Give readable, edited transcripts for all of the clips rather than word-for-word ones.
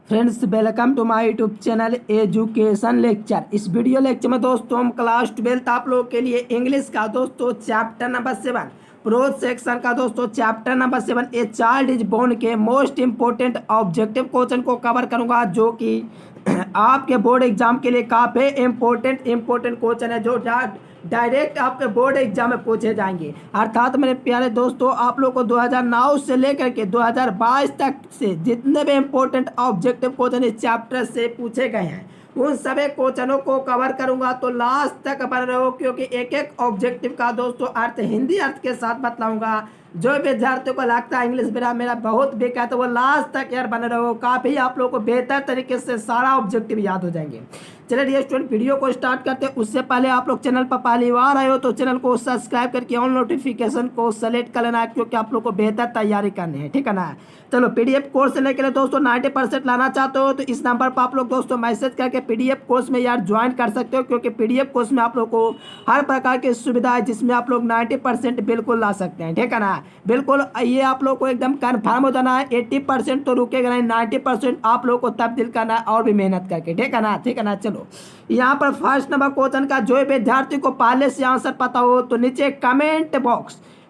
Friends, welcome to my YouTube channel education lecture. इस video lecture में दोस्तों हम क्लास 12 आप लोगों के लिए इंग्लिश का दोस्तों चैप्टर नंबर 7 प्रोज सेक्शन का दोस्तों chapter number 7 a child is born के मोस्ट इंपोर्टेंट ऑब्जेक्टिव क्वेश्चन को कवर करूंगा, जो कि आपके बोर्ड एग्जाम के लिए काफ़ी इंपॉर्टेंट क्वेश्चन है, जो डायरेक्ट आपके बोर्ड एग्जाम में पूछे जाएंगे। अर्थात मेरे प्यारे दोस्तों, आप लोग को 2009 से लेकर के 2022 तक से जितने भी इंपॉर्टेंट ऑब्जेक्टिव क्वेश्चन इस चैप्टर से पूछे गए हैं उन सभी क्वेश्चनों को कवर करूंगा, तो लास्ट तक बने रहो, क्योंकि एक एक ऑब्जेक्टिव का दोस्तों अर्थ हिंदी अर्थ के साथ बतलाऊंगा। जो विद्यार्थियों को लगता है इंग्लिश मेरा बहुत वीक है, तो वो लास्ट तक यार बने रहो, काफ़ी आप लोग को बेहतर तरीके से सारा ऑब्जेक्टिव याद हो जाएंगे। चलिए डियर स्टूडेंट, वीडियो को स्टार्ट करते हैं। उससे पहले आप लोग चैनल पर पहली बार आए हो तो चैनल को सब्सक्राइब करके ऑन नोटिफिकेशन को सेलेक्ट कर लेना है, क्योंकि आप लोग को बेहतर तैयारी करनी है, ठीक है ना। चलो, पीडीएफ कोर्स लेने के लिए दोस्तों 90% लाना चाहते हो तो इस नंबर पर आप लोग दोस्तों मैसेज करके पीडीएफ कोर्स में यार ज्वाइन कर सकते हो, क्योंकि पीडीएफ कोर्स में आप लोग को हर प्रकार की सुविधा है जिसमें आप लोग 90% बिल्कुल ला सकते हैं, ठीक है ना। बिल्कुल ये आप लोग को एकदम कन्फर्म हो जाना है, 80% तो रुकेगा नहीं, 90% आप लोग को तब्दील करना है और भी मेहनत करके, ठीक है ना, ठीक है ना। चलो, यहाँ पर फर्स्ट नंबर क्वेश्चन का जो विद्यार्थी को पहले से आंसर पता हो तो नीचे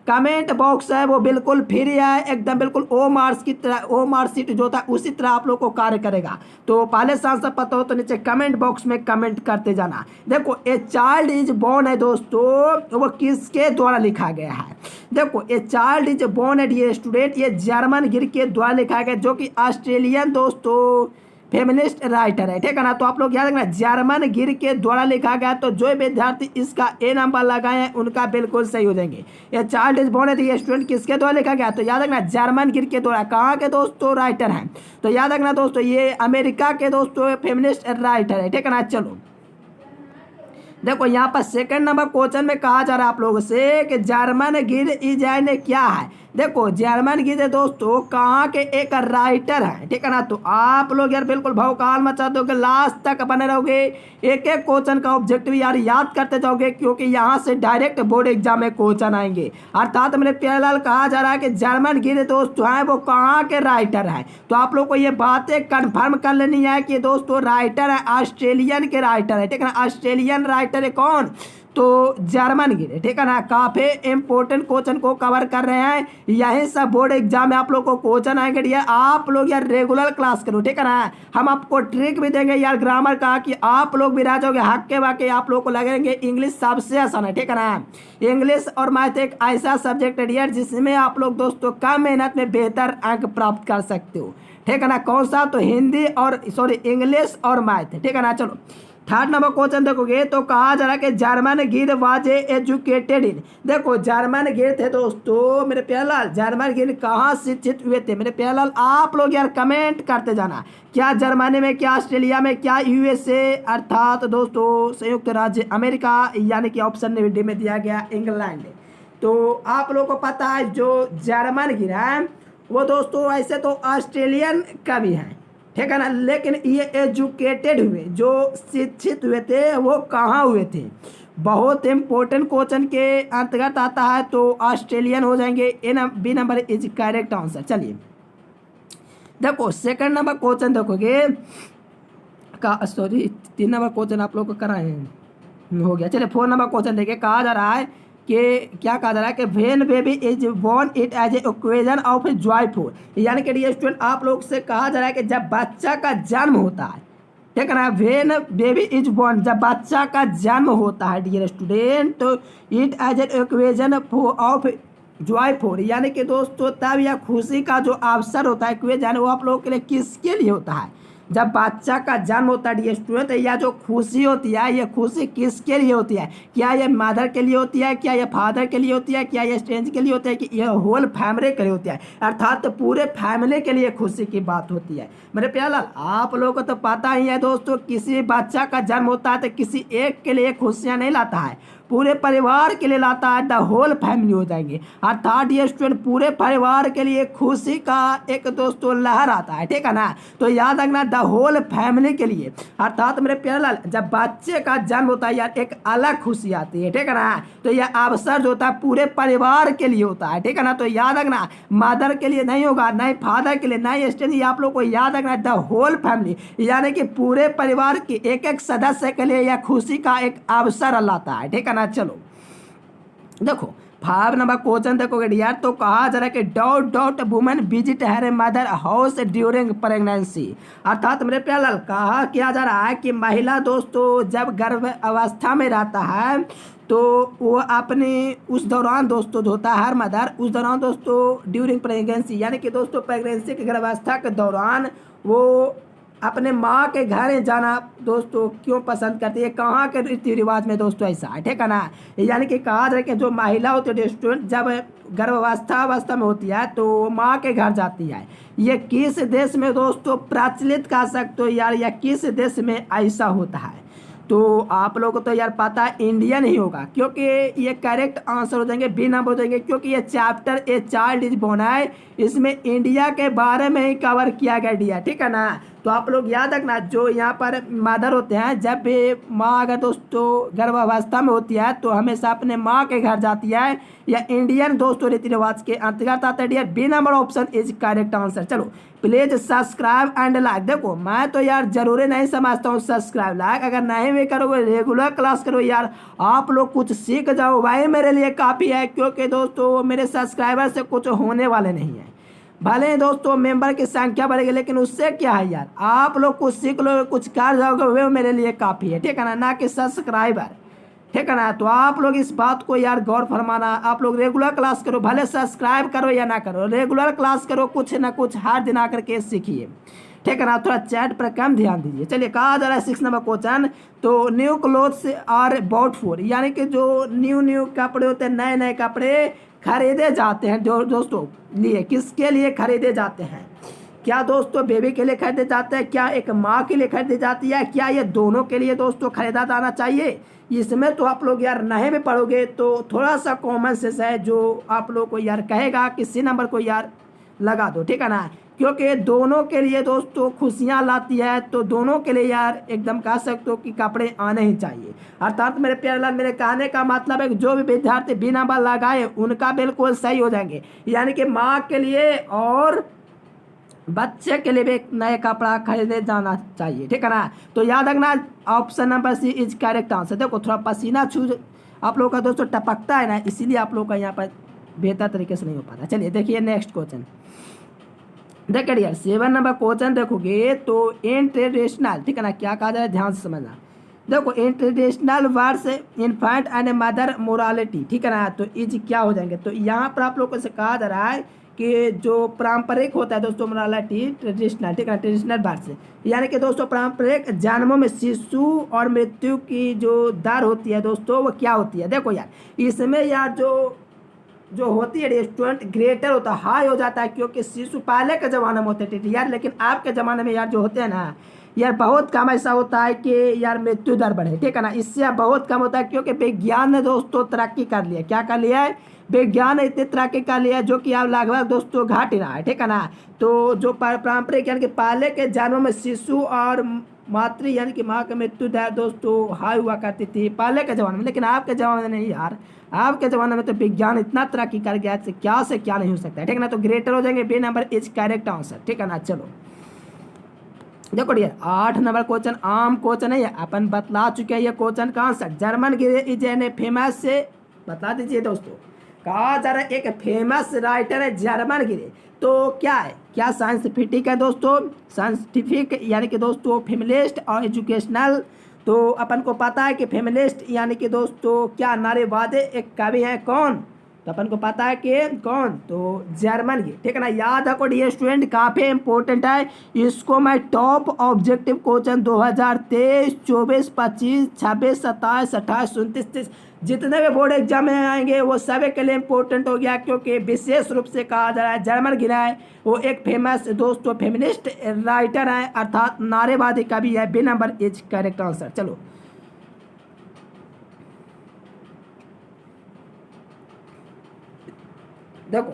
कमेंट बॉक्स है वो बिल्कुल फ्री है, एकदम बिल्कुल ओ मार्क्स की तरह, ओ मार्क्स शीट जो था उसी तरह आप लोग को कार्य करेगा। तो पहले से आंसर पता हो तो नीचे कमेंट बॉक्स में कमेंट करते जाना। देखो, ए चाइल्ड इज बोर्न है दोस्तों, वो किसके द्वारा लिखा गया है? देखो, ए चाइल्ड इज बोर्न है डियर स्टूडेंट, ये जर्मन गिर के द्वारा लिखा गया, जो कि ऑस्ट्रेलियन दोस्तों फेमिनिस्ट राइटर है, ठीक है ना। तो आप लोग याद रखना, जर्मन गिर के द्वारा लिखा गया, तो जो विद्यार्थी इसका ए नंबर लगाए हैं उनका बिल्कुल सही हो जाएंगे। ये चाइल्ड इज बोर्न है, तो ये स्टूडेंट किसके द्वारा लिखा गया? तो याद रखना, जर्मन गिर के द्वारा। कहाँ के दोस्तों राइटर हैं? तो याद रखना दोस्तों, ये अमेरिका के दोस्तों फेमिनिस्ट राइटर है, ठीक है ना। चलो देखो, यहाँ पर सेकंड नंबर क्वेश्चन में कहा जा रहा है आप लोगों से कि जर्मन गिर इजैन क्या है। देखो, जर्मन गिर दोस्तों कहाँ के एक राइटर है, ठीक है ना। तो आप लोग यार बिल्कुल भौकाल मचा दोगे, लास्ट तक बने रहोगे, एक एक क्वेश्चन का ऑब्जेक्टिव यार याद करते जाओगे, क्योंकि यहाँ से डायरेक्ट बोर्ड एग्जाम में क्वेश्चन आएंगे। अर्थात मेरे प्यारे लाल कहा जा रहा है कि जर्मन गिर दोस्तों हैं वो कहाँ के राइटर हैं। तो आप लोग को ये बातें कन्फर्म कर लेनी है कि दोस्तों राइटर है ऑस्ट्रेलियन के राइटर है, ठीक है ना। ऑस्ट्रेलियन राइटर है कौन? तो जर्मन गिरे, ठीक है ना। काफी इंपॉर्टेंट क्वेश्चन को कवर कर रहे हैं, यही सब बोर्ड एग्जाम में आप लोग को क्वेश्चन आएंगे यार। आप लोग यार रेगुलर क्लास करो, ठीक है ना। हम आपको ट्रिक भी देंगे यार ग्रामर का, कि आप लोग भी रह जाओगे हक्के वाके, आप लोग को लगेंगे इंग्लिश सबसे आसान है, ठीक है ना। इंग्लिश और मैथ एक ऐसा सब्जेक्ट है यार जिसमें आप लोग दोस्तों कम मेहनत में बेहतर अंक प्राप्त कर सकते हो, ठीक है ना। कौन सा? तो हिंदी और इंग्लिश और मैथ, ठीक है ना। चलो, थर्ड नंबर क्वेश्चन देखोगे तो कहा जा रहा है कि जर्मन गिर वाज एजुकेटेड इन। देखो, जर्मन गिर थे दोस्तों मेरे प्यारे लाल, जर्मन गिर कहाँ शिक्षित हुए थे? मेरे प्यारे लाल आप लोग यार कमेंट करते जाना, क्या जर्मनी में, क्या ऑस्ट्रेलिया में, क्या यूएसए अर्थात दोस्तों संयुक्त राज्य अमेरिका, यानी कि ऑप्शन डी में दिया गया इंग्लैंड। तो आप लोग को पता है जो जर्मन गिर है वो दोस्तों ऐसे तो ऑस्ट्रेलियन का भी है, ठीक है ना, लेकिन ये एजुकेटेड हुए, जो शिक्षित हुए थे वो कहाँ हुए थे? बहुत इंपॉर्टेंट क्वेश्चन के अंतर्गत आता है, तो ऑस्ट्रेलियन हो जाएंगे। B number is correct answer. चलिए देखो, सेकंड नंबर क्वेश्चन देखोगे तीन नंबर क्वेश्चन आप लोग को कराए हैं, हो गया। चलिए, 4 नंबर क्वेश्चन देखिए, कहा जा रहा है कि क्या कहा जा रहा है कि when baby is born it as a occasion of joyful, यानी कि डियर स्टूडेंट आप लोग से कहा जा रहा है कि जब बच्चा का जन्म होता है, ठीक है ना, व्हेन बेबी इज बोर्न, जब बच्चा का जन्म होता है डियर स्टूडेंट, तो it as a occasion of joyful, यानी कि दोस्तों तब यह खुशी का जो अवसर होता है ओकेजन, वो आप लोगों के लिए किसके लिए होता है? जब बच्चा का जन्म होता है डियर स्टूडेंट, या जो खुशी होती है ये खुशी किसके लिए होती है? क्या ये मदर के लिए होती है, क्या ये फादर के लिए होती है, क्या ये स्ट्रेंज के लिए होती है, कि ये होल फैमिली के लिए होती है? अर्थात तो पूरे फैमिली के लिए खुशी की बात होती है। मेरे प्यारे लाल आप लोगों को तो पता ही है दोस्तों, किसी बच्चा का जन्म होता है तो किसी एक के लिए खुशियाँ नहीं लाता है, पूरे परिवार के लिए लाता है, द होल फैमिली हो जाएंगे। अर्थात ये स्टूडेंट पूरे परिवार के लिए खुशी का एक दोस्तों लहर आता है, ठीक है ना। तो याद रखना द होल फैमिली के लिए, अर्थात मेरे प्यारे लाल जब बच्चे का जन्म होता है यार एक अलग खुशी आती है, ठीक है ना। तो यह अवसर जो होता है पूरे परिवार के लिए होता है, ठीक है ना। तो याद रखना मदर के लिए नहीं होगा, नहीं फादर के लिए, नहीं स्टूडेंट, आप लोग को याद रखना द होल फैमिली यानी कि पूरे परिवार के एक एक सदस्य के लिए यह खुशी का एक अवसर लाता है, ठीक है ना। चलो देखो 5 नंबर क्वेश्चन देखोगे यार, तो कहा जा रहा है कि dot dot women visit her mother house during pregnancy. अर्थात मेरे प्यारे लाल कहा किया जा रहा है कि महिला दोस्तों जब गर्भ अवस्था में रहता है तो वो अपने उस दौरान दोस्तों जो होता है हर मदर उस दौरान दोस्तों ड्यूरिंग प्रेगनेंसी यानी कि दोस्तों प्रेगनेंसी की गर्भावस्था के दौरान वो अपने माँ के घर जाना दोस्तों क्यों पसंद करती है, कहाँ के रीति रिवाज में दोस्तों ऐसा है, ठीक है ना। यानी कि कहा जाए कि जो महिला होती है स्टूडेंट जब गर्भावस्था में होती है तो माँ के घर जाती है। ये किस देश में दोस्तों प्रचलित कह सकते हो यार, या किस देश में ऐसा होता है। तो आप लोगों को तो यार पता है इंडिया नहीं होगा, क्योंकि ये करेक्ट आंसर हो जाएंगे, बी नंबर हो जाएंगे, क्योंकि ये chapter a child is born है, इसमें इंडिया के बारे में ही कवर किया गया, ठीक है ना। तो आप लोग याद रखना जो यहाँ पर मदर होते हैं जब भी माँ अगर दोस्तों गर्भावस्था में होती है तो हमेशा अपने माँ के घर जाती है, या इंडियन दोस्तों रीति रिवाज के अंतर्गत आता है। Dear B number option is correct answer. चलो प्लीज सब्सक्राइब एंड लाइक। देखो मैं तो यार जरूरी नहीं समझता हूँ सब्सक्राइब लाइक, अगर नहीं भी करोगे रेगुलर क्लास करो यार, आप लोग कुछ सीख जाओ भाई, मेरे लिए काफ़ी है, क्योंकि दोस्तों मेरे सब्सक्राइबर से कुछ होने वाले नहीं है। भले ही दोस्तों मेंबर की संख्या बढ़ेगी लेकिन उससे क्या है यार, आप लोग कुछ सीख लो कुछ कर जाओगे वो मेरे लिए काफ़ी है, ठीक है ना, ना कि सब्सक्राइबर, ठीक है ना। तो आप लोग इस बात को यार गौर फरमाना, आप लोग रेगुलर क्लास करो, भले सब्सक्राइब करो या ना करो, रेगुलर क्लास करो, कुछ ना कुछ हर दिन आकर के सीखिए, ठीक है ना। थोड़ा चैट पर कम ध्यान दीजिए। चलिए कहा जा रहा है 6 नंबर क्वेश्चन, तो new clothes are bought for यानी कि जो न्यू कपड़े होते हैं, नए नए कपड़े खरीदे जाते हैं जो दोस्तों लिए, किसके लिए खरीदे जाते हैं, क्या दोस्तों बेबी के लिए खरीदे जाते हैं, क्या एक माँ के लिए खरीदी जाती है, क्या ये दोनों के लिए दोस्तों खरीदा जाना चाहिए। इसमें तो आप लोग यार नहीं भी पढ़ोगे तो थोड़ा सा कॉमन सेंस है जो आप लोग को यार कहेगा कि सी नंबर को यार लगा दो, ठीक है ना, क्योंकि दोनों के लिए दोस्तों खुशियाँ लाती है, तो दोनों के लिए यार एकदम कह सकते हो कि कपड़े आने ही चाहिए। अर्थात मेरे प्यारे लाल मेरे कहने का मतलब है कि जो भी विद्यार्थी बिना नंबर लगाए उनका बिल्कुल सही हो जाएंगे, यानी कि माँ के लिए और बच्चे के लिए भी एक नए कपड़ा खरीदे जाना चाहिए, ठीक है ना। तो याद रखना option number C is correct answer. देखो थोड़ा पसीना छू आप लोग का दोस्तों टपकता है ना, इसीलिए आप लोग का यहाँ पर बेहतर तरीके से नहीं हो पाता। चलिए देखिए नेक्स्ट क्वेश्चन, देखिए यार 7 नंबर क्वेश्चन देखोगे तो इंटरनेशनल, ठीक है ना, क्या कहा जाए ध्यान से समझना। देखो international words infant and mother morality, ठीक है ना, तो इज क्या हो जाएंगे। तो यहाँ पर आप लोगों से कहा जा रहा है कि जो पारंपरिक होता है दोस्तों मोरालिटी ट्रेडिशनल, ठीक है, ट्रेडिशनल वर्ड्स यानी कि दोस्तों पारंपरिक जन्मों में शिशु और मृत्यु की जो दर होती है दोस्तों वो क्या होती है। देखो यार इसमें यार जो होती है स्टूडेंट ग्रेटर होता है, हाई हो जाता है, क्योंकि शिशु पहले के ज़माने में होते थे यार, लेकिन आज के ज़माने में यार जो होते हैं ना यार बहुत कम ऐसा होता है कि यार मृत्यु दर बढ़े, ठीक है ना, इससे बहुत कम होता है, क्योंकि विज्ञान ने दोस्तों तरक्की कर लिया। क्या कर लिया है, विज्ञान ने इतनी तरक्की कर लिया है जो कि अब लगभग दोस्तों घट ही रहा है, ठीक है ना। तो जो पारंपरिक यानी कि पहले के जन्मों में शिशु और मातृ यानी कि माँ की मृत्यु दर दोस्तों हाई हुआ करती थी पहले के ज़माने में, लेकिन आपके ज़माने में नहीं यार, आपके ज़माने में तो विज्ञान इतना तरक्की कर गया से क्या नहीं हो सकता है, ठीक है ना। तो ग्रेटर हो जाएंगे, B number is correct answer, ठीक है ना। चलो देखो डियर 8 नंबर क्वेश्चन आम क्वेश्चन है, अपन बतला चुके हैं ये क्वेश्चन का answer. Germaine Greer is an famous से बता दीजिए दोस्तों, कहा जा रहा है एक फेमस राइटर है जर्मन गिरे, तो क्या है, क्या साइंटिफिक है दोस्तों, साइंटिफिक यानी कि दोस्तों फेमिनिस्ट और एजुकेशनल। तो अपन को पता है कि फेमिनिस्ट यानी कि दोस्तों क्या नारीवादी एक कवि है, कौन, तो अपन को पता है कि कौन, तो जर्मन की, ठीक है ना। याद रखो डियर स्टूडेंट काफ़ी इंपॉर्टेंट है, इसको मैं टॉप ऑब्जेक्टिव क्वेश्चन 2023, 24, 25, 26, 27, 28, 29, 30 जितने भी बोर्ड एग्जाम में आएंगे वो सभी के लिए इंपॉर्टेंट हो गया, क्योंकि विशेष रूप से कहा जा रहा है जर्मन गिरा है वो एक फेमस दोस्तों फेमिनिस्ट राइटर है, अर्थात नारीवादी कवि है। B number is correct answer. चलो देखो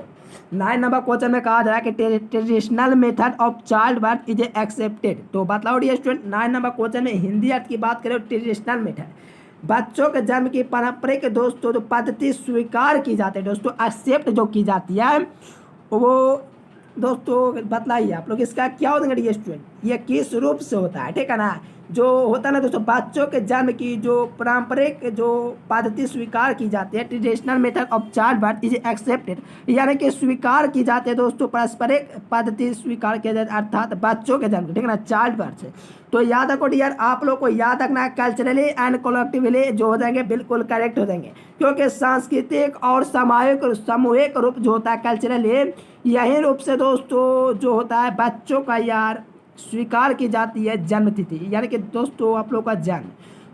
9 नंबर क्वेश्चन में कहा जा रहा है कि traditional method of child birth is accepted. तो बताओ डियर स्टूडेंट 9 नंबर क्वेश्चन में हिंदी अर्थ की बात करें ट्रेडिशनल मेथड बच्चों के जन्म की पारंपरिक दोस्तों जो पद्धति स्वीकार की जाती है दोस्तों, एक्सेप्ट जो की जाती है वो दोस्तों बतलाइए आप लोग इसका क्या होता है डियर स्टूडेंट, ये किस रूप से होता है, ठीक है ना। जो होता है ना दोस्तों बच्चों के जन्म की जो पारंपरिक जो पद्धति स्वीकार की जाती है, traditional method of child birth is accepted, यानी कि स्वीकार की जाती है दोस्तों पारंपरिक पद्धति स्वीकार किया जाता है अर्थात बच्चों के जन्म, ठीक है ना, चाइल्ड बर्थ से। तो याद रखो डियर, आप लोग को याद रखना है कल्चरली एंड कोलेक्टिवली जो हो जाएंगे बिल्कुल करेक्ट हो जाएंगे, क्योंकि सांस्कृतिक और सामूहिक रूप जो होता है कल्चरली, यही रूप से दोस्तों जो होता है बच्चों का यार स्वीकार की जाती है जन्म तिथि, यानी कि दोस्तों आप लोग का जन्म।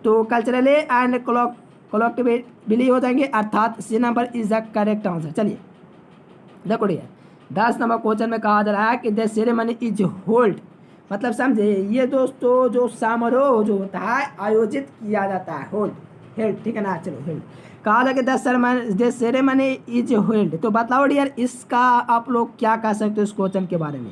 तो कल्चरली एंड कोलेक्टिवली हो जाएंगे अर्थात C number is the correct answer. चलिए देखो डियर 10 नंबर क्वेश्चन में कहा जा रहा है कि द सेरेमनी इज होल्ड, मतलब समझे ये दोस्तों जो समारोह जो होता है आयोजित किया जाता है, होल्ड हेल्ड, ठीक है ना। चलो हेल्ड कहा था कि द सेरेमनी इज होल्ड। तो बताओ डियर इसका आप लोग क्या कह सकते हो इस क्वेश्चन के बारे में।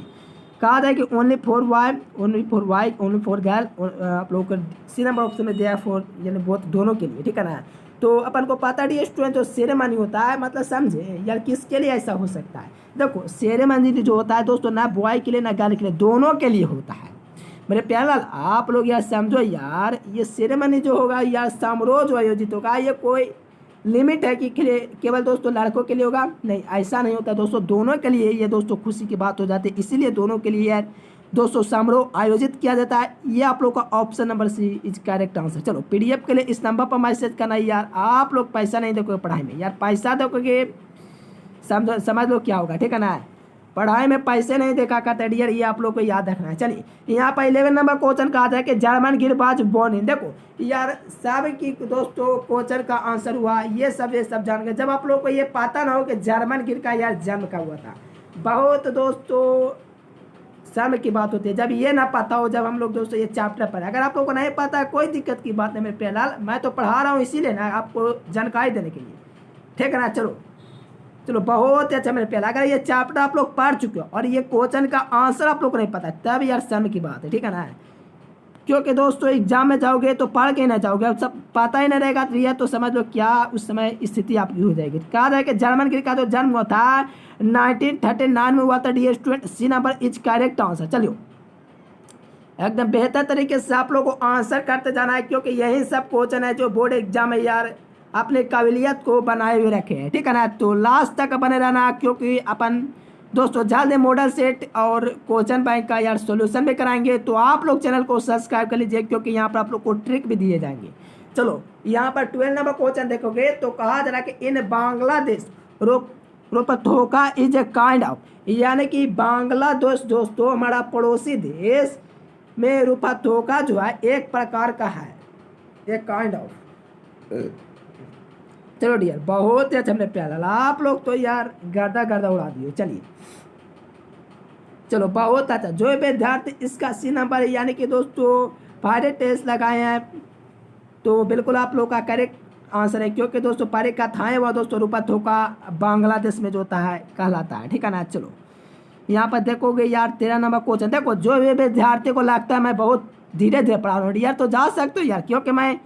कहा था कि only for Y, only for Y, only for girl, आप लोग को सी नंबर ऑप्शन में दिया फॉर, यानी बहुत दोनों के लिए, ठीक है ना। तो अपन को पता डियर स्टूडेंट जो सेरेमनी होता है मतलब समझे यार किसके लिए ऐसा हो सकता है। देखो सेरेमनी जो होता है दोस्तों ना बॉय के लिए ना गर्ल के लिए, दोनों के लिए होता है। मेरे प्यारे लाल आप लोग यार समझो यार, ये सेरेमनी जो होगा यार समारोह जो आयोजित होगा ये कोई लिमिट है कि केवल दोस्तों लड़कों के लिए होगा, नहीं ऐसा नहीं होता दोस्तों, दोनों के लिए ये दोस्तों खुशी की बात हो जाती है, इसीलिए दोनों के लिए यार दोस्तों समारोह आयोजित किया जाता है। ये आप लोग का option number C is correct answer. चलो पीडीएफ के लिए इस नंबर पर मैसेज करना यार, आप लोग पैसा नहीं दोगे पढ़ाई में यार, पैसा दोगे समझ लो क्या होगा, ठीक है ना। पढ़ाई में पैसे नहीं देखा करते डियर, ये आप लोग को याद रखना है। चलिए यहाँ पर 11 नंबर क्वेश्चन कहा था कि जर्मन गिरबाज बोर्न इन, देखो यार सब की दोस्तों क्वेश्चन का आंसर हुआ ये सब जान गए। जब आप लोग को ये पता ना हो कि जर्मन गिर का यार जन्म का हुआ था, बहुत दोस्तों शर्म की बात होती है जब ये ना पता हो, जब हम लोग दोस्तों ये चैप्टर पढ़े। अगर आप लोग को नहीं पता है कोई दिक्कत की बात नहीं मेरे प्यारे लाल, मैं तो पढ़ा रहा हूँ इसीलिए ना आपको जानकारी देने के लिए, ठीक है ना। चलो बहुत अच्छा मेरे प्यारे, अगर ये चैप्टर आप लोग पढ़ चुके हो और ये क्वेश्चन का आंसर आप लोग को नहीं पता तब यार शर्म की बात है, ठीक है ना। क्योंकि दोस्तों एग्जाम में जाओगे तो पढ़ के ना जाओगे, अब सब पता ही नहीं रहेगा तो यह तो समझ लो क्या उस समय स्थिति आपकी हो जाएगी। कहा जाए कि जर्मन गिर का जो जन्म हुआ था 1939 में हुआ था dear student, C number is correct answer. चलिए एकदम बेहतर तरीके से आप लोग को आंसर करते जाना है, क्योंकि यही सब क्वेश्चन है जो बोर्ड एग्जाम में यार अपने काबिलियत को बनाए हुए रखे हैं, ठीक है ना। तो लास्ट तक बने रहना, क्योंकि अपन दोस्तों जल्द मॉडल सेट और क्वेश्चन बैंक का यार सॉल्यूशन भी कराएंगे। तो आप लोग चैनल को सब्सक्राइब कर लीजिए, क्योंकि यहाँ पर आप लोग को ट्रिक भी दिए जाएंगे। चलो यहाँ पर 12 नंबर क्वेश्चन देखोगे तो कहा जा रहा है कि इन बांग्लादेश रोपथोका इज ए काइंड ऑफ, यानी कि बांग्लादेश दोस्तों हमारा पड़ोसी देश में रोपथोका जो है एक प्रकार का है, एक काइंड ऑफ। चलो डियर बहुत ही अच्छा हमने प्याला, आप लोग तो यार गर्दा उड़ा दिए। चलिए चलो बहुत अच्छा, जो विद्यार्थी इसका सी नंबर यानी कि दोस्तों फायदे टेस्ट लगाए हैं तो बिल्कुल आप लोग का करेक्ट आंसर है, क्योंकि दोस्तों परीक्षाएं वह दोस्तों रोपथोका बांग्लादेश में जो होता है कहलाता है, ठीक है ना। चलो यहाँ पर देखोगे यार 13 नंबर क्वेश्चन, देखो जो भी विद्यार्थी को लगता है मैं बहुत धीरे धीरे पढ़ा रहा हूँ यार तो जा सकते हो यार, क्योंकि मैं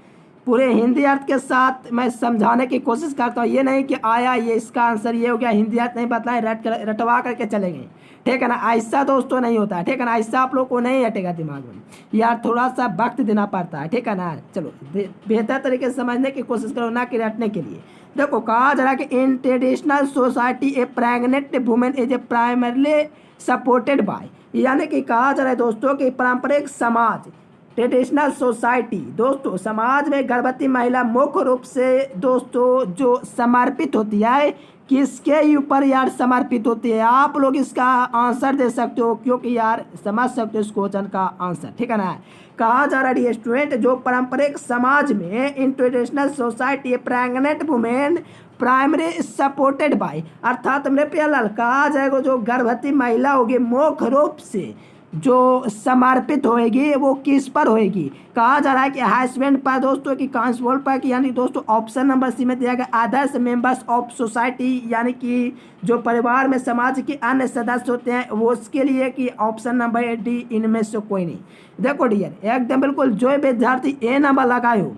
पूरे हिंदी अर्थ के साथ मैं समझाने की कोशिश करता हूँ। ये नहीं कि आया ये इसका आंसर ये हो गया, हिंदी अर्थ नहीं बताएं रटवा करके चले गए, ठीक है ना। ऐसा दोस्तों नहीं होता है, ठीक है ना, ऐसा आप लोग को नहीं हटेगा दिमाग में यार, थोड़ा सा वक्त देना पड़ता है, ठीक है ना। चलो बेहतर तरीके से समझने की कोशिश करो, ना कि रटने के लिए। देखो कहा जा रहा है कि in traditional society A pregnant women is A primarily supported by, यानी कि कहा जा रहा है दोस्तों कि पारंपरिक समाज ट्रेडिशनल सोसाइटी दोस्तों समाज में गर्भवती महिला मुख्य रूप से दोस्तों जो समर्पित होती है, किसके ऊपर यार समर्पित होती है, आप लोग इसका आंसर दे सकते हो, क्योंकि यार समझ सकते हो इस क्वेश्चन का आंसर, ठीक है ना। कहा जा रहा है स्टूडेंट जो पारंपरिक समाज में in traditional society pregnant women primary supported by, अर्थात मेरे प्यार लाल कहा जाएगा जो गर्भवती महिला होगी मुख्य रूप से जो समर्पित होएगी वो किस पर होएगी? कहा जा रहा है कि हस्बैंड पर दोस्तों कि कांस्टेबल पर, यानी दोस्तों ऑप्शन नंबर सी में दिया गया अदर्स मेंबर्स ऑफ सोसाइटी, यानी कि जो परिवार में समाज के अन्य सदस्य होते हैं वो उसके लिए, कि ऑप्शन नंबर डी इनमें से कोई नहीं। देखो डियर एकदम बिल्कुल जो विद्यार्थी ए नंबर लगाए हो,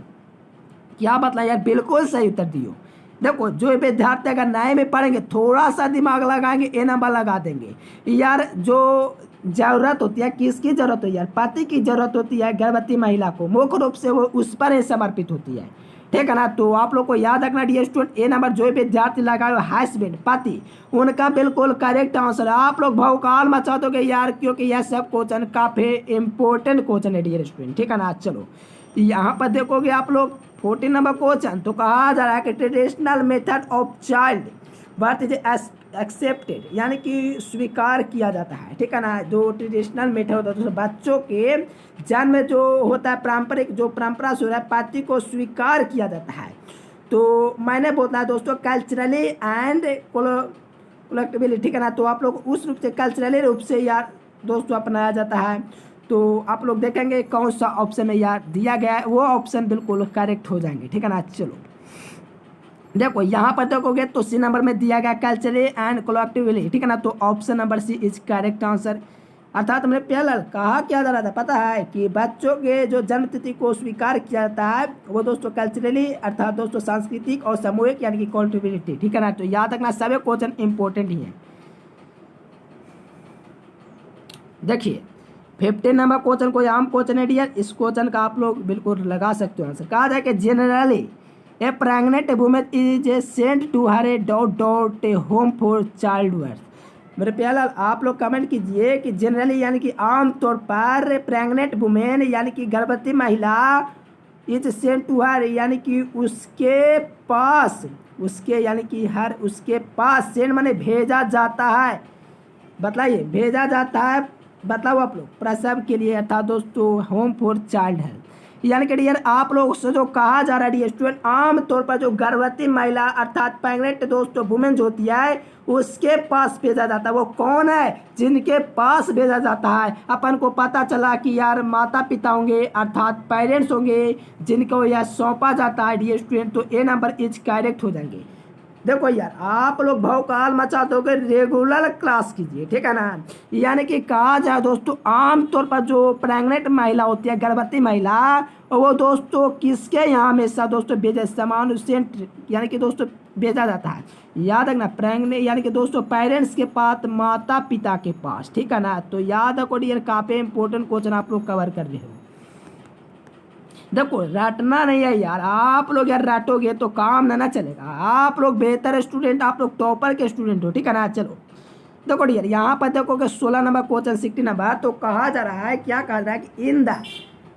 क्या मतलब यार, बिल्कुल सही उत्तर दियो। देखो जो विद्यार्थी अगर नए में पढ़ेंगे थोड़ा सा दिमाग लगाएंगे ए नंबर लगा देंगे। यार जो जरूरत होती है, किसकी जरूरत है यार, पति की जरूरत होती है गर्भवती महिला को, मुख्य रूप से वो उस पर ही समर्पित होती है, ठीक है ना। तो आप लोग को याद रखना डियर स्टूडेंट, ए नंबर जो विद्यार्थी लगाए हस्बैंड पति, उनका बिल्कुल करेक्ट आंसर है। आप लोग भौकाल मचा दोगे यार, क्योंकि यह सब क्वेश्चन काफी इंपॉर्टेंट क्वेश्चन है डियर स्टूडेंट, ठीक है ना। चलो यहाँ पर देखोगे आप लोग 14 नंबर क्वेश्चन, तो कहा जा रहा है कि traditional method of child birth is accepted, यानी कि स्वीकार किया जाता है, ठीक है ना। जो ट्रेडिशनल मेथड होता है तो बच्चों के जन्म जो होता है पारंपरिक, जो परंपरा से हो रहा है पति को स्वीकार किया जाता है। तो मैंने बोला है दोस्तों कल्चरली एंड कोलेक्टिवली, ठीक है ना। तो आप लोग उस रूप से कल्चरली रूप से यार दोस्तों अपनाया जाता है। तो आप लोग देखेंगे कौन सा ऑप्शन में यार दिया गया है, वो ऑप्शन बिल्कुल करेक्ट हो जाएंगे, ठीक है ना। चलो देखो यहाँ पर देखोगे तो सी नंबर में दिया गया कल्चरली एंड कोलेक्टिवली, ठीक है ना। तो option number C is correct answer. अर्थात हमने पहले कहा क्या जा रहा था पता है, कि बच्चों के जो जन्म तिथि को स्वीकार किया जाता है वो दोस्तों कल्चरली, अर्थात दोस्तों सांस्कृतिक और सामूहिक, यानी कि कोलेक्टिविटी, ठीक है ना। तो याद रखना सभी क्वेश्चन इंपॉर्टेंट ही है। देखिए 15 नंबर क्वेश्चन कोई आम क्वेश्चन है डियर, इस क्वेश्चन का आप लोग बिल्कुल लगा सकते हो आंसर। कहा जाए कि generally a pregnant women is a sent to her a dot a home for child birth. मेरे प्याला आप लोग कमेंट कीजिए कि जनरली यानी कि आमतौर पर प्रेग्नेंट वुमेन यानी कि गर्भवती महिला इज सेंट टू हर, यानी कि उसके पास, उसके यानी कि हर उसके पास, सेंट माने भेजा जाता है, बताइए भेजा जाता है, बताओ आप लोग प्रसव के लिए, अर्थात दोस्तों होम फॉर चाइल्ड है। यानी कि डियर आप लोग से जो कहा जा रहा है डियर स्टूडेंट, आमतौर पर जो गर्भवती महिला अर्थात प्रेग्नेंट दोस्तों वुमेन जो होती है उसके पास भेजा जाता है। वो कौन है जिनके पास भेजा जाता है? अपन को पता चला कि यार माता पिता होंगे अर्थात पेरेंट्स होंगे जिनको यह सौंपा जाता है डियर स्टूडेंट। तो ए नंबर इज करेक्ट हो जाएंगे। देखो यार आप लोग भौकाल मचा दोगे, रेगुलर क्लास कीजिए, ठीक है ना। यानी कि कहा जाए दोस्तों आमतौर पर जो प्रेग्नेंट महिला होती है गर्भवती महिला, वो दोस्तों किसके यहाँ हमेशा दोस्तों भेजा समान सेंट, यानी कि दोस्तों भेजा जाता है। याद रखना प्रेग्नेंट यानी कि दोस्तों पेरेंट्स के पास, माता पिता के पास, ठीक है ना। तो याद रखो डियर काफी इंपॉर्टेंट क्वेश्चन आप लोग कवर कर रहे हो। देखो रटना नहीं है यार, आप लोग यार रटोगे तो काम ना चलेगा। आप लोग बेहतर स्टूडेंट, आप लोग टॉपर के स्टूडेंट हो, ठीक है ना। चलो देखो डियर यहाँ पर देखोगे 16 नंबर क्वेश्चन 60 नंबर, तो कहा जा रहा है, क्या कहा जा रहा है कि in the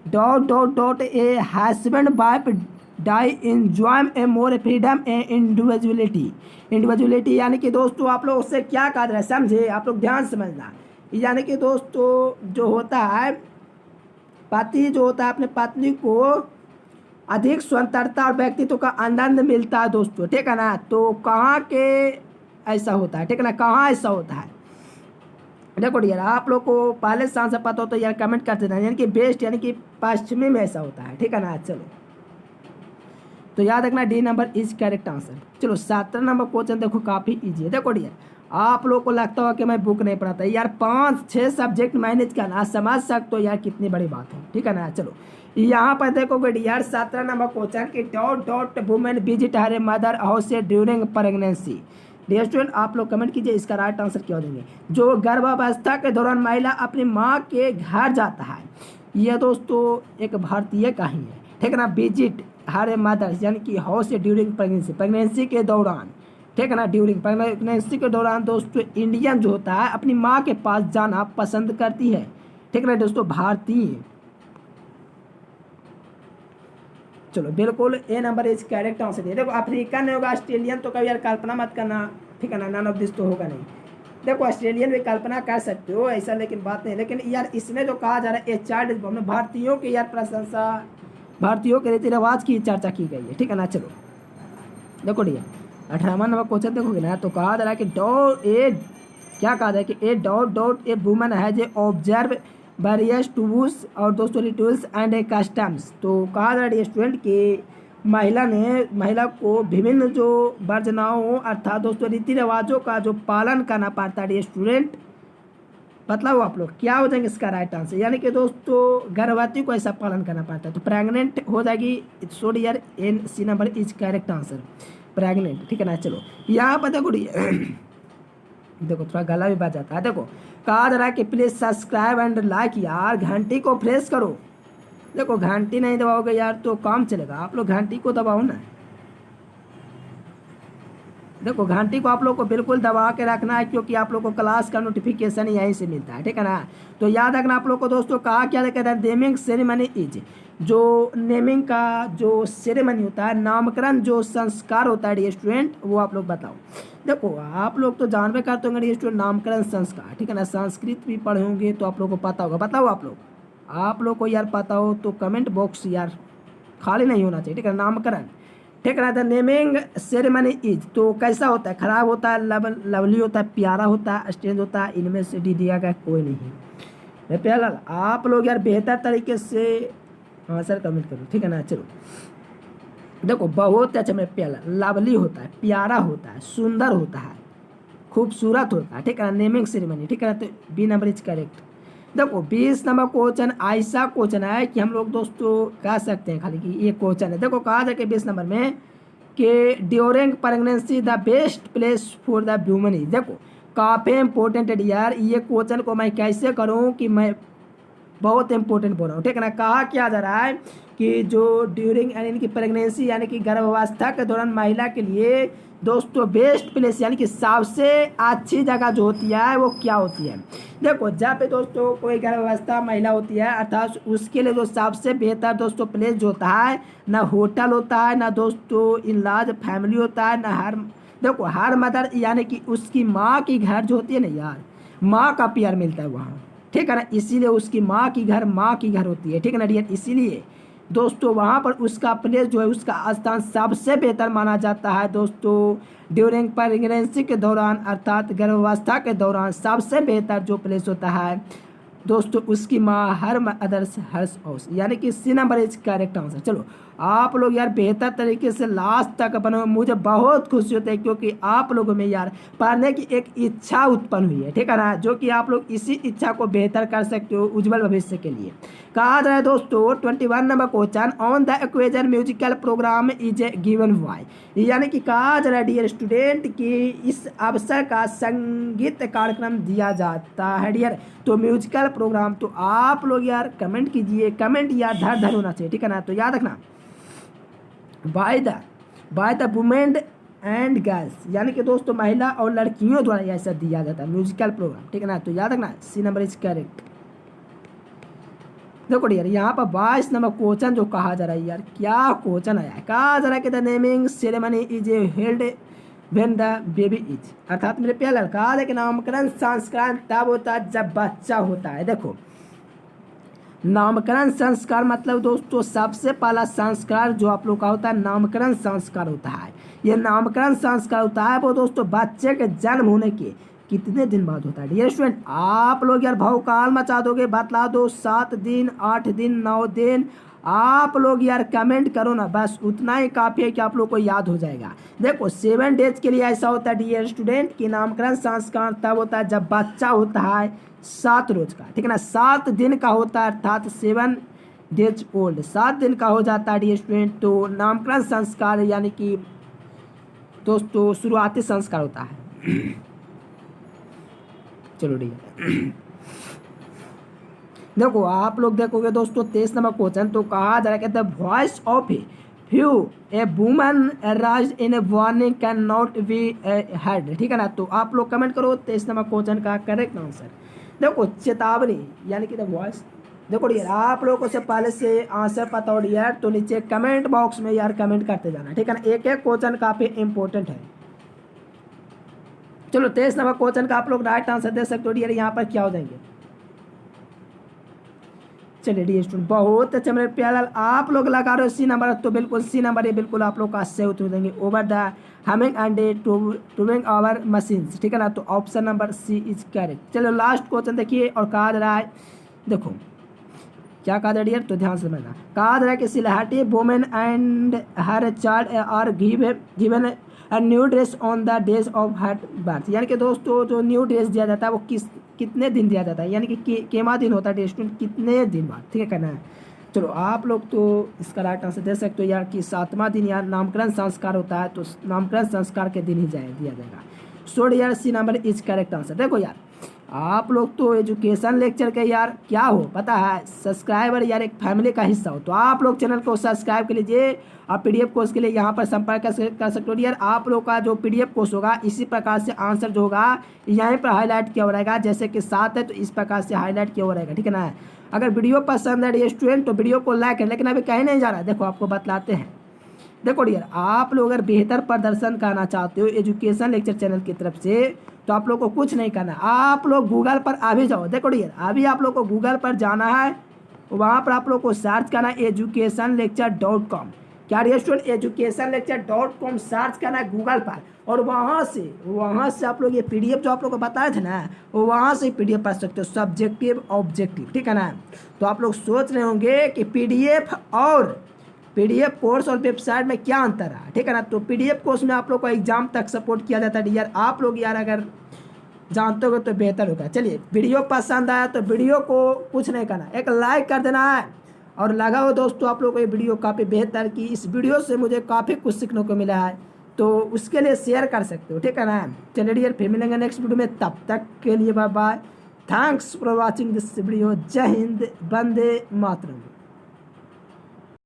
dot a husband wife die enjoy a more freedom a individuality, यानी कि दोस्तों आप लोग उससे क्या कहा जा रहा है समझे, आप लोग ध्यान समझना। यानी कि दोस्तों जो होता है पति जो होता है अपने पत्नी को अधिक स्वतंत्रता और व्यक्तित्व का आनंद मिलता है दोस्तों, ठीक है ना। तो कहाँ के ऐसा होता है, ठीक है ना, कहाँ ऐसा होता है। देखो यार आप लोग को पहले से आंसर पता हो तो यार कमेंट करते रहना, यानी कि बेस्ट यानी कि पश्चिमी में ऐसा होता है, ठीक है ना। चलो तो याद रखना D number is correct answer. चलो 17 नंबर क्वेश्चन देखो काफ़ी इजी है। देखो डियर आप लोग को लगता होगा कि मैं बुक नहीं पढ़ाता यार, 5-6 सब्जेक्ट मैनेज करना समझ सकते हो यार, कितनी बड़ी बात है, ठीक है ना। चलो यहाँ पर देखोगे डियर 17 नंबर क्वेश्चन की dot women visit her mother house से ड्यूरिंग प्रेगनेंसी। डियर स्टूडेंट आप लोग कमेंट कीजिए इसका राइट आंसर क्या देंगे। जो गर्भावस्था के दौरान महिला अपनी माँ के घर जाता है, यह दोस्तों एक भारतीय कहानी है, ठीक है ना। विजिट हर मदर यानी कि हाउस से ड्यूरिंग प्रेगनेंसी, प्रेगनेंसी के दौरान, ठीक है ना। ड्यूरिंग प्रेगनेंसी के दौरान दोस्तों इंडियन जो होता है अपनी माँ के पास जाना पसंद करती है, ठीक है ना दोस्तों, भारतीय। चलो बिल्कुल ए नंबर इज करेक्ट आंसर है। देखो अफ्रीकन नहीं होगा, ऑस्ट्रेलियन तो कभी यार कल्पना मत करना, ठीक है ना, नन ऑफ दिस तो होगा नहीं। देखो ऑस्ट्रेलियन भी कल्पना कर सकते हो ऐसा, लेकिन बात नहीं। लेकिन यार इसमें जो कहा जा रहा है ए चाइल्ड, हमने भारतीयों की यार प्रशंसा, भारतीयों के रीति रिवाज की चर्चा की गई है, ठीक है ना। चलो देखो डियर 18वां नंबर क्वेश्चन देखोगे ना, तो कहा जा रहा है कि क्या कहा जाए कि ए dot dot a woman has a observe various tools और दोस्तों रिचुअल्स एंड ए कस्टम्स। तो कहा जा रहा है स्टूडेंट कि महिला को विभिन्न जो वर्जनाओं अर्थात दोस्तों रीति रिवाजों का जो पालन करना पड़ता है स्टूडेंट। बताओ आप लोग क्या हो जाएंगे इसका राइट आंसर, यानी कि दोस्तों गर्भवती को ऐसा पालन करना पड़ता है। तो प्रेग्नेंट हो जाएगी, so dear an C number is correct answer, pregnant. ठीक है ना। चलो यहाँ पर देखो देखो थोड़ा गला भी बच जाता है। देखो कहा जा रहा है कि प्लीज सब्सक्राइब एंड लाइक, यार घंटी को प्रेस करो। देखो घंटी नहीं दबाओगे यार तो काम चलेगा, आप लोग घंटी को दबाओ ना। देखो घंटी को आप लोग को बिल्कुल दबा के रखना है, क्योंकि आप लोग को क्लास का नोटिफिकेशन यहीं से मिलता है। ठीक है ना। तो याद रखना आप लोग को दोस्तों, कहा क्या कहता है नेमिंग सेरेमनी इज, जो नेमिंग का जो सेरेमनी होता है, नामकरण जो संस्कार होता है स्टूडेंट, वो आप लोग बताओ। देखो आप लोग तो जानबे करते होंगे स्टूडेंट नामकरण संस्कार। ठीक है ना। संस्कृत भी पढ़े होंगे तो आप लोग को पता होगा। बताओ आप लोग को यार पता हो तो कमेंट बॉक्स यार खाली नहीं होना चाहिए। ठीक है। नामकरण, ठीक है। द नेमिंग सेरेमनी इज, तो कैसा होता है, खराब होता है, लवली होता है, प्यारा होता है, स्ट्रेंज होता है, इनमें से डी दिया गया कोई नहीं है। प्याला आप लोग यार बेहतर तरीके से आंसर कमेंट करो। ठीक है ना। चलो देखो बहुत अच्छा में प्याला, लवली होता है, प्यारा होता है, सुंदर होता है, खूबसूरत होता है। ठीक है ना। नेमिंग सेरेमनी, ठीक है ना। तो बी नंबर इज करेक्ट। देखो 20 नंबर क्वेश्चन ऐसा क्वेश्चन है कि हम लोग दोस्तों कह सकते हैं खाली कि ये क्वेश्चन है। देखो कहा जाए कि 20 नंबर में कि during pregnancy the best place for the woman is. देखो काफ़ी इंपॉर्टेंट है यार, ये क्वेश्चन को मैं कैसे करूँ कि मैं बहुत इंपॉर्टेंट बोल रहा हूँ। ठीक है ना। कहा क्या जा रहा है कि जो ड्यूरिंग यानी कि प्रेगनेंसी यानी कि गर्भावस्था के दौरान महिला के लिए दोस्तों बेस्ट प्लेस यानी कि सबसे अच्छी जगह जो होती है वो क्या होती है। देखो जहाँ पे दोस्तों कोई गर्भावस्था महिला होती है अर्थात उसके लिए जो सबसे बेहतर दोस्तों प्लेस जो होता है, ना होटल होता है, ना दोस्तों इलाज फैमिली होता है, ना देखो हर मदर यानी कि उसकी माँ की घर जो होती है ना यार, माँ का प्यार मिलता है वहाँ। ठीक है ना। इसीलिए उसकी माँ की घर होती है। ठीक है ना डियर। इसीलिए दोस्तों वहाँ पर उसका प्लेस जो है, उसका स्थान सबसे बेहतर माना जाता है दोस्तों ड्यूरिंग प्रेगनेंसी के दौरान अर्थात गर्भावस्था के दौरान सबसे बेहतर जो प्लेस होता है दोस्तों उसकी माँ हर अदर्स हर्ष हाउस, यानी कि C number is correct answer. चलो आप लोग यार बेहतर तरीके से लास्ट तक बनो, मुझे बहुत खुशी होती है क्योंकि आप लोगों में यार पढ़ने की एक इच्छा उत्पन्न हुई है। ठीक है ना। जो कि आप लोग इसी इच्छा को बेहतर कर सकते हो उज्जवल भविष्य के लिए। कहा जा रहा है दोस्तों 21 number question on the equation musical program is a given Y, यानी कि कहा जा रहा है डियर स्टूडेंट कि इस अवसर का संगीत कार्यक्रम दिया जाता है डियर। तो म्यूजिकल प्रोग्राम, तो आप लोग यार कमेंट कीजिए, कमेंट यार धर धर होना चाहिए। ठीक है ना। तो याद रखना by the women and girls, यानी कि दोस्तों महिला और लड़कियों द्वारा ऐसा दिया जाता है म्यूजिकल प्रोग्राम। ठीक है ना। तो याद रखना सी नंबर इज करेक्ट। देखो यार यहाँ पर 22 नंबर क्वेश्चन जो कहा जा रहा है यार, क्या क्वेश्चन आया है। कहा जा रहा है कि the naming ceremony is a held when the baby is, अर्थात मेरे प्यारे लड़का कहा है कि नामकरण संस्कार तब होता है जब बच्चा होता है। देखो नामकरण संस्कार मतलब दोस्तों सबसे पहला संस्कार जो आप लोग का होता है नामकरण संस्कार होता है। ये नामकरण संस्कार होता है वो दोस्तों बच्चे के जन्म होने के कितने दिन बाद होता है डियर स्टूडेंट। आप लोग यार भौकाल मचा दोगे, बतला दो 7 दिन 8 दिन 9 दिन, आप लोग यार कमेंट करो ना, बस उतना ही काफ़ी है कि आप लोग को याद हो जाएगा। देखो 7 डेज के लिए ऐसा होता है डियर स्टूडेंट कि नामकरण संस्कार तब होता है जब बच्चा होता है 7 रोज का। ठीक है ना। 7 दिन का होता है अर्थात 7 डेज ओल्ड, 7 दिन का हो जाता है डियर स्टूडेंट। तो नामकरण संस्कार यानी कि दोस्तों शुरुआती संस्कार होता है। चलो डियर देखो आप लोग देखोगे दोस्तों 23 नंबर क्वेश्चन, तो कहा जा रहा है the voice of few a woman rise in A warning can not be heard. ठीक है ना। तो आप लोग कमेंट करो 23 नंबर क्वेश्चन का करेक्ट आंसर। देखो चेतावनी यानी कि द वॉइस, देखो यार आप लोगों को से पहले से आंसर पता हो यार तो नीचे कमेंट बॉक्स में यार कमेंट करते जाना। ठीक है ना। एक एक क्वेश्चन काफ़ी इंपॉर्टेंट है। चलो 23 नंबर क्वेश्चन का आप लोग राइट आंसर दे सकते हो यार। यहाँ पर क्या हो जाएंगे चलिए डियर स्टूडेंट, बहुत अच्छा मेरे प्यारे लाल, आप लोग लगा रहे हो सी नंबर, तो बिल्कुल सी नंबर ये बिल्कुल आप लोग का सही उत्तर देंगे। Over the humming and towing our machines, ठीक है ना, तो option number C is correct. चलो लास्ट क्वेश्चन देखिए, और कहा जा रहा है, देखो क्या कहा डियर, तो ध्यान से समझना। कहा जा रहा है कि Sylheti women and her child are given a new dress on the days of her birth, यानी कि दोस्तों जो न्यू ड्रेस दिया जाता है वो कितने दिन दिया जाता है, यानी कि केमा दिन होता है स्टूडेंट, कितने दिन बाद, ठीक है करना है। चलो आप लोग तो इसका राइट आंसर दे सकते हो यार कि 7वां दिन यार नामकरण संस्कार होता है, तो नामकरण संस्कार के दिन ही दिया जाएगा। सो यार C number is correct answer. देखो यार आप लोग तो एजुकेशन लेक्चर के यार क्या हो पता है, सब्सक्राइबर यार एक फैमिली का हिस्सा हो, तो आप लोग चैनल को सब्सक्राइब कर लीजिए और पीडीएफ कोर्स के लिए यहाँ पर संपर्क कर सकते हो यार। आप लोग का जो पीडीएफ कोर्स होगा इसी प्रकार से आंसर जो होगा यहीं पर हाईलाइट किया हो रहेगा, जैसे कि 7 है तो इस प्रकार से हाईलाइट किया हो रहेगा, ठीक है ना। अगर वीडियो पसंद है स्टूडेंट तो वीडियो को लाइक करें, लेकिन अभी कहीं नहीं जा रहा है, देखो आपको बतलाते हैं। देखो डियर, आप लोग अगर बेहतर प्रदर्शन करना चाहते हो एजुकेशन लेक्चर चैनल की तरफ से, तो आप लोग को कुछ नहीं करना, आप लोग गूगल पर अभी जाओ। देखो डियर, अभी आप लोग को गूगल पर जाना है, वहाँ पर आप लोग को सर्च करना है educationlecture.com। क्या डियर स्टूडेंट, educationlecture.com सर्च करना है गूगल पर, और वहाँ से आप लोग ये पीडीएफ जो आप लोग को बताए थे ना, वो वहाँ से पीडीएफ पढ़ सकते हो, सब्जेक्टिव ऑब्जेक्टिव, ठीक है ना। तो आप लोग सोच रहे होंगे कि पीडीएफ कोर्स और वेबसाइट में क्या अंतर है, ठीक है ना। तो पीडीएफ कोर्स में आप लोग को एग्जाम तक सपोर्ट किया जाता है यार, आप लोग यार अगर जानते हो तो बेहतर होगा। चलिए वीडियो पसंद आया तो वीडियो को कुछ नहीं करना, एक लाइक कर देना है, और लगा हो दोस्तों आप लोग को ये वीडियो काफ़ी बेहतर की, इस वीडियो से मुझे काफ़ी कुछ सीखने को मिला है, तो उसके लिए शेयर कर सकते हो, ठीक है ना। चलिए डियर, फिर मिलेंगे नेक्स्ट वीडियो में, तब तक के लिए bye bye, thanks for watching this video. जय हिंद, वंदे मातरम।